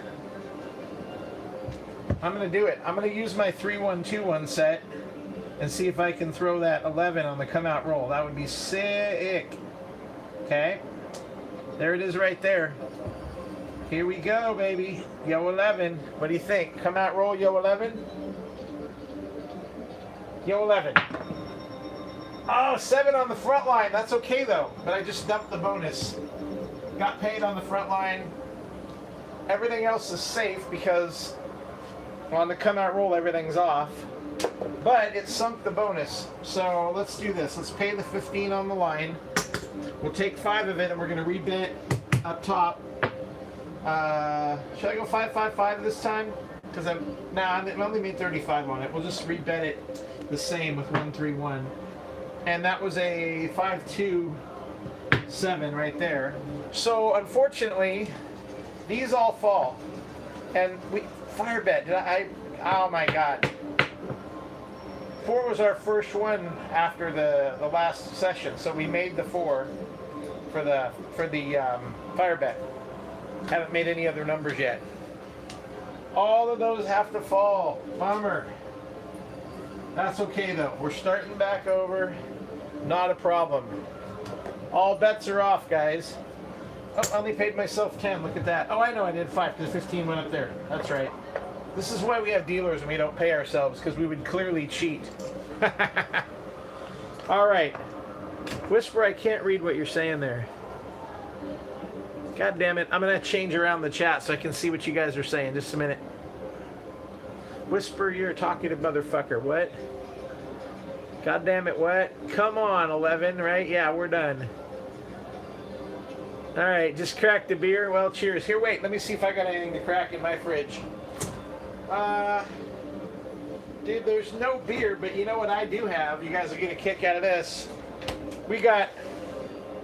I'm going to do it. I'm going to use my 3-1-2-1 set and see if I can throw that 11 on the come out roll. That would be sick. Okay. There it is right there. Here we go, baby. Yo 11. What do you think? Come out roll, Yo 11. Yo 11. Oh, 7 on the front line. That's okay, though. But I just dumped the bonus. Got paid on the front line. Everything else is safe because on the come out roll, everything's off. But it sunk the bonus. So let's do this. Let's pay the 15 on the line. We'll take 5 of it and we're going to rebid up top. Should I go 5-5-5 this time? Because I only made 35 on it. We'll just rebid it the same with 1-3-1. And that was a 5-2-7 right there. So unfortunately, these all fall. And we fire bet. Oh my God. 4 was our first one after the last session, so we made the 4 for the fire bet. Haven't made any other numbers yet. All of those have to fall. Bummer. That's okay though. We're starting back over. Not a problem. All bets are off, guys. Oh, I only paid myself 10. Look at that. Oh, I know I did 5 because 15 went up there. That's right. This is why we have dealers and we don't pay ourselves, because we would clearly cheat. All right. Whisper, I can't read what you're saying there. God damn it. I'm going to change around the chat so I can see what you guys are saying. Just a minute. Whisper, you're a talkative motherfucker. What? God damn it, what? Come on, 11, right? Yeah, we're done. All right, just cracked the beer. Well, cheers. Here, wait. Let me see if I got anything to crack in my fridge. Dude, there's no beer, but you know what I do have? You guys will get a kick out of this. We got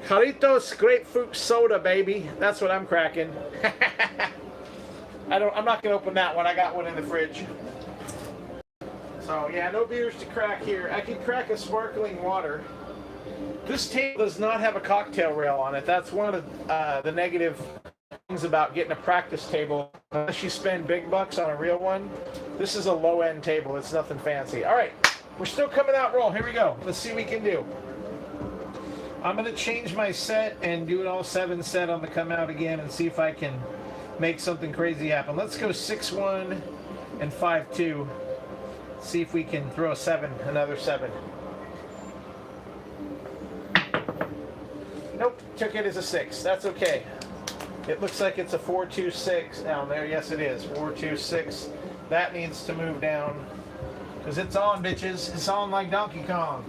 Jarritos grapefruit soda, baby. That's what I'm cracking. I'm not gonna open that one. I got one in the fridge. So yeah, no beers to crack here. I can crack a sparkling water. This table does not have a cocktail rail on it. That's one of the negative things about getting a practice table. Unless you spend big bucks on a real one, this is a low-end table. It's nothing fancy. All right, we're still coming out roll. Here we go. Let's see what we can do. I'm going to change my set and do it all 7 set on the come out again and see if I can make something crazy happen. Let's go 6-1 and 5-2. See if we can throw a 7, another 7. Nope, took it as a 6. That's okay. It looks like it's a 4-2-6 down there. Yes, it is. 4-2-6. That needs to move down because it's on, bitches. It's on like Donkey Kong.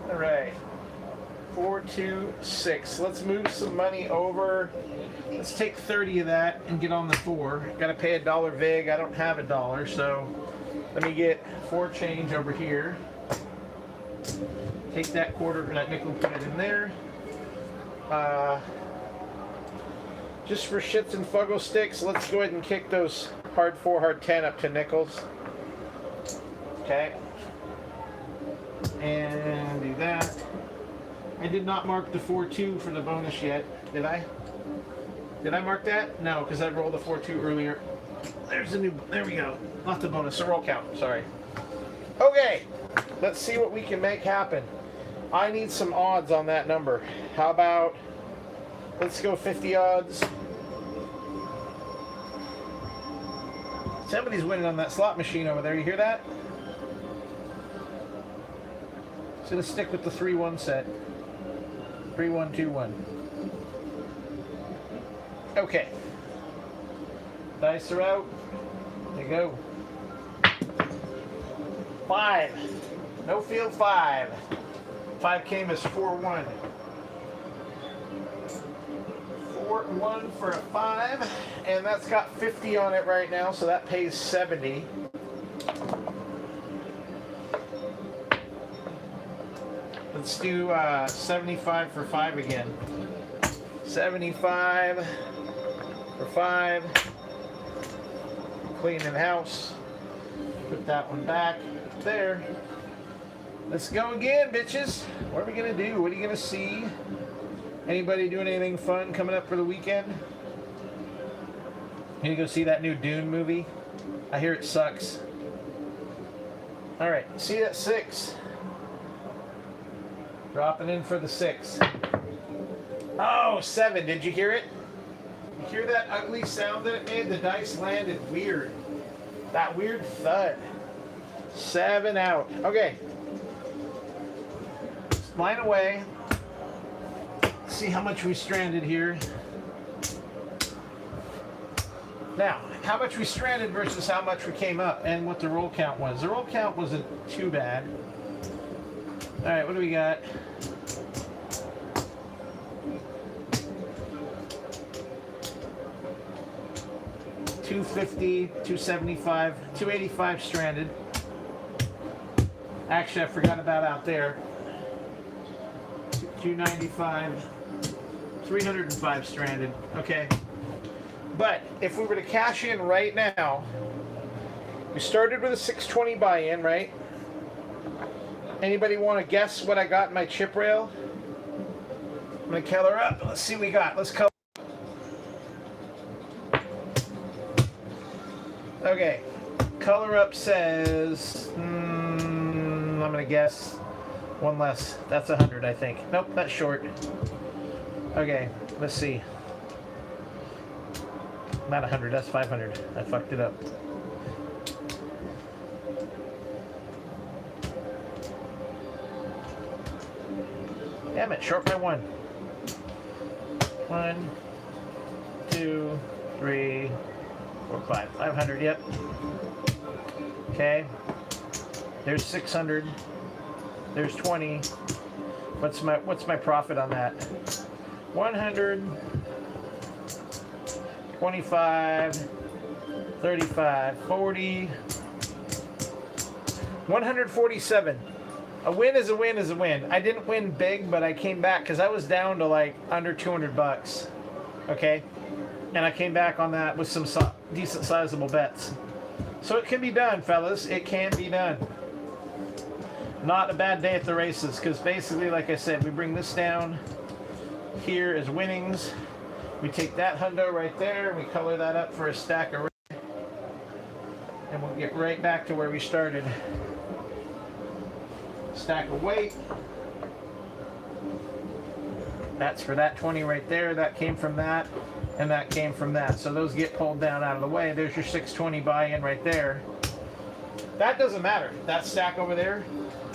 All right. 4-2-6. Let's move some money over. Let's take 30 of that and get on the 4. Got to pay $1 vig. I don't have $1, so let me get 4 change over here. Take that quarter, that nickel, put it in there. Just for shits and fuggle sticks, let's go ahead and kick those hard 4, hard 10 up to nickels. Okay. And do that. I did not mark the 4-2 for the bonus yet, did I? Did I mark that? No, because I rolled the 4-2 earlier. There's a new, there we go. Not the bonus, the roll count, sorry. Okay, let's see what we can make happen. I need some odds on that number. How about, let's go 50 odds. Somebody's winning on that slot machine over there, you hear that? It's gonna stick with the 3-1 set. 3-1-2-1. Okay. Dice are out. There you go. 5. No field 5. 5 came as 4-1. 4-1 for a 5. And that's got 50 on it right now, so that pays 70. Let's do 75 for 5 again. 75 for 5. Cleaning house. Put that one back there. Let's go again, bitches. What are we gonna do? What are you gonna see? Anybody doing anything fun coming up for the weekend? You gonna go see that new Dune movie? I hear it sucks. All right, see that 6. Dropping in for the 6. Oh, 7. Did you hear it? You hear that ugly sound that it made? The dice landed weird. That weird thud. 7 out. Okay. Line away. See how much we stranded here. Now, how much we stranded versus how much we came up and what the roll count was. The roll count wasn't too bad. All right, what do we got? $250, $275, $285 stranded. Actually, I forgot about out there. $295, $305 stranded. Okay. But if we were to cash in right now, we started with a 620 buy-in, right? Anybody want to guess what I got in my chip rail? I'm going to color up. Let's see what we got. Let's color. Okay. Color up says, I'm going to guess one less. That's 100, I think. Nope, that's short. Okay, let's see. Not 100, that's 500. I fucked it up. Damn it, short by 1. 1, 2, 3, 4, 5. 500, yep. Okay. There's 600. There's 20. What's my profit on that? 100. 25. 35, 40, 147. A win is a win is a win. I didn't win big, but I came back because I was down to like under 200 bucks. Okay? And I came back on that with some decent sizable bets. So it can be done, fellas. It can be done. Not a bad day at the races because basically, like I said, we bring this down here as winnings. We take that hundo right there, we color that up for a stack of red, and we'll get right back to where we started. Stack of weight. That's for that 20 right there. That came from that, and that came from that. So those get pulled down out of the way. There's your 620 buy-in right there. That doesn't matter. That stack over there,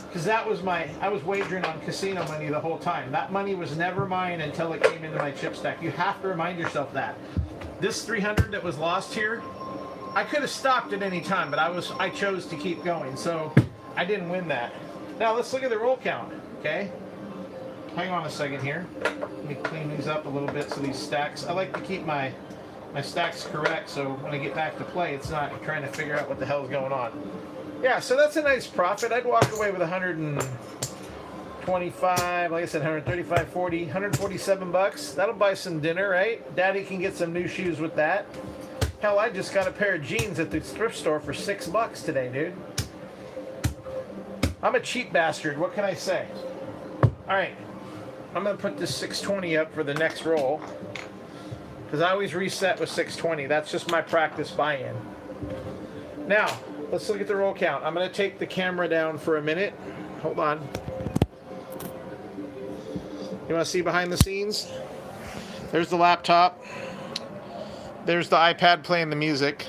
because that was I was wagering on casino money the whole time. That money was never mine until it came into my chip stack. You have to remind yourself that. This 300 that was lost here, I could have stopped at any time, but I chose to keep going, so I didn't win that. Now let's look at the roll count, okay? Hang on a second here. Let me clean these up a little bit so these stacks, I like to keep my stacks correct so when I get back to play, it's not trying to figure out what the hell is going on. Yeah, so that's a nice profit. I'd walk away with 125, like I said, 135, 40, 147 bucks. That'll buy some dinner, right? Daddy can get some new shoes with that. Hell, I just got a pair of jeans at the thrift store for $6 today, dude. I'm a cheap bastard. What can I say? All right. I'm going to put this 620 up for the next roll because I always reset with 620. That's just my practice buy-in. Now, let's look at the roll count. I'm going to take the camera down for a minute. Hold on. You want to see behind the scenes? There's the laptop. There's the iPad playing the music.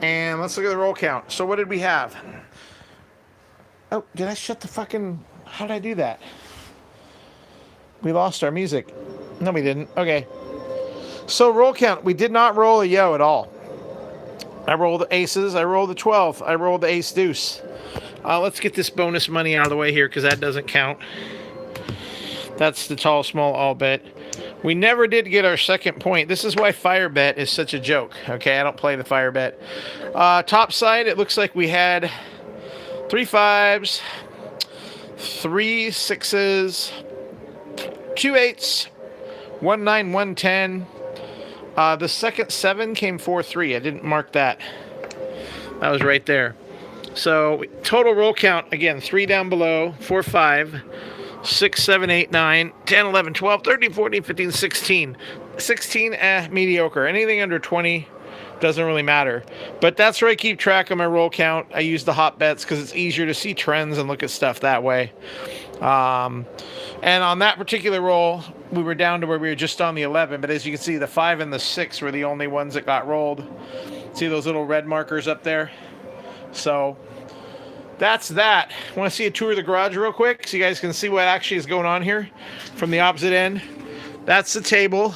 And let's look at the roll count. So what did we have? Oh, did I shut the fucking... How did I do that? We lost our music. No, we didn't. Okay. So roll count. We did not roll a yo at all. I rolled the aces. I rolled the 12. I rolled the ace deuce. Let's get this bonus money out of the way here because that doesn't count. That's the tall, small, all bet. We never did get our second point. This is why fire bet is such a joke. Okay, I don't play the fire bet. Top side, it looks like we had 3 5s, 3 6s, 2 8s, 1 9, 1 10. The second 7 came 4-3. I didn't mark that. That was right there. So total roll count, again, 3 down below, 4 5, 6 7 8 9, 10 11 12 13 14 15 16. 16, mediocre. Anything under 20 doesn't really matter. But that's where I keep track of my roll count. I use the hot bets because it's easier to see trends and look at stuff that way. And on that particular roll, we were down to where we were just on the 11. But as you can see, the 5 and the 6 were the only ones that got rolled. See those little red markers up there? So that's that. Want to see a tour of the garage real quick so you guys can see what actually is going on here from the opposite end? That's the table.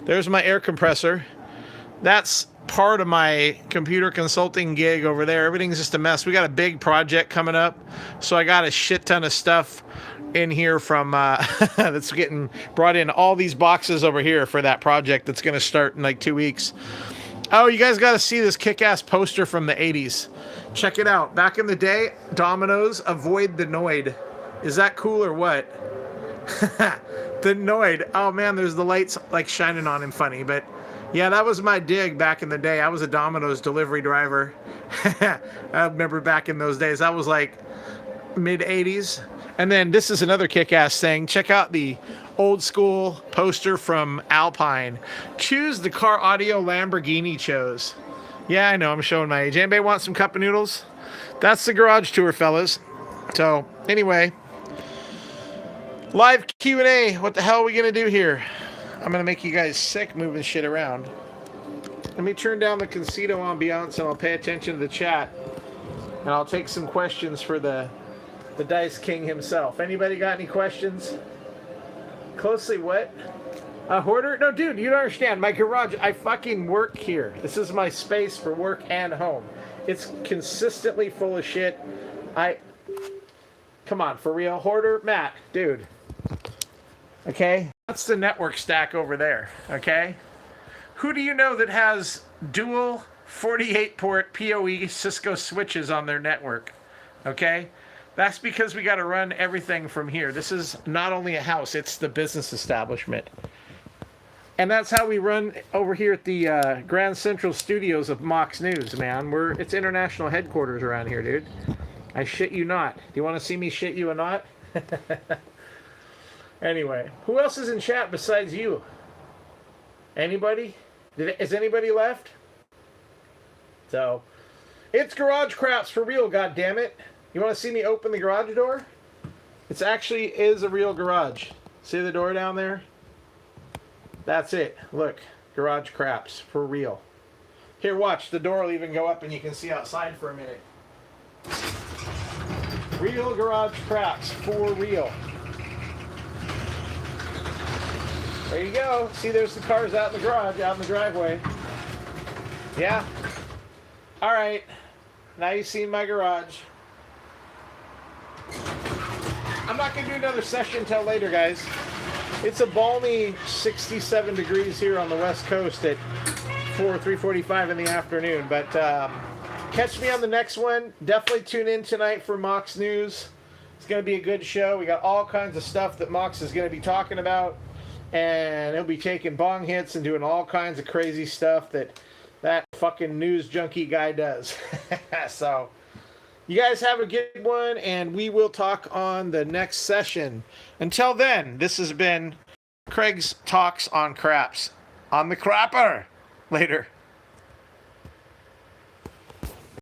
There's my air compressor. That's part of my computer consulting gig over there. Everything's just a mess. We got a big project coming up, so I got a shit ton of stuff in here from that's getting brought in. All these boxes over here for that project that's going to start in like 2 weeks. Oh, you guys got to see this kick-ass poster from the 80s. Check it out. Back in the day, Domino's, avoid the Noid. Is that cool or what? The Noid. Oh man, there's the lights like shining on him funny, but yeah, that was my dig back in the day. I was a Domino's delivery driver. I remember back in those days. That was like mid-80s. And then this is another kick-ass thing. Check out the old school poster from Alpine. Choose the car audio Lamborghini chose. Yeah, I know, I'm showing my age. Anybody want some cup of noodles? That's the garage tour, fellas. So, anyway. Live Q&A. What the hell are we going to do here? I'm going to make you guys sick moving shit around. Let me turn down the Concito ambiance and I'll pay attention to the chat. And I'll take some questions for the Dice King himself. Anybody got any questions? Closely what? A hoarder? No, dude, you don't understand. My garage, I fucking work here. This is my space for work and home. It's consistently full of shit. Come on, for real? Hoarder? Matt, dude. Okay? That's the network stack over there, okay? Who do you know that has dual 48 port PoE Cisco switches on their network. Okay? That's because we got to run everything from here. This is not only a house, it's the business establishment. And that's how we run over here at the Grand Central Studios of Mox News, man. It's international headquarters around here, dude. I shit you not. Do you want to see me shit you or not? Anyway, who else is in chat besides you? Anybody? Is anybody left? So, it's Garage Craps for real, goddammit. You want to see me open the garage door? It actually is a real garage. See the door down there? That's it. Look, Garage Craps for real. Here, watch. The door will even go up and you can see outside for a minute. Real Garage Craps for real. There you go. See, there's the cars out in the garage, out in the driveway. Yeah. All right. Now you've seen my garage. I'm not going to do another session until later, guys. It's a balmy 67 degrees here on the West Coast at 3:45 in the afternoon. But catch me on the next one. Definitely tune in tonight for Mox News. It's going to be a good show. We got all kinds of stuff that Mox is going to be talking about. And he'll be taking bong hits and doing all kinds of crazy stuff that fucking news junkie guy does. So, you guys have a good one, and we will talk on the next session. Until then, this has been Craig's Talks on Craps. On the Crapper. Later.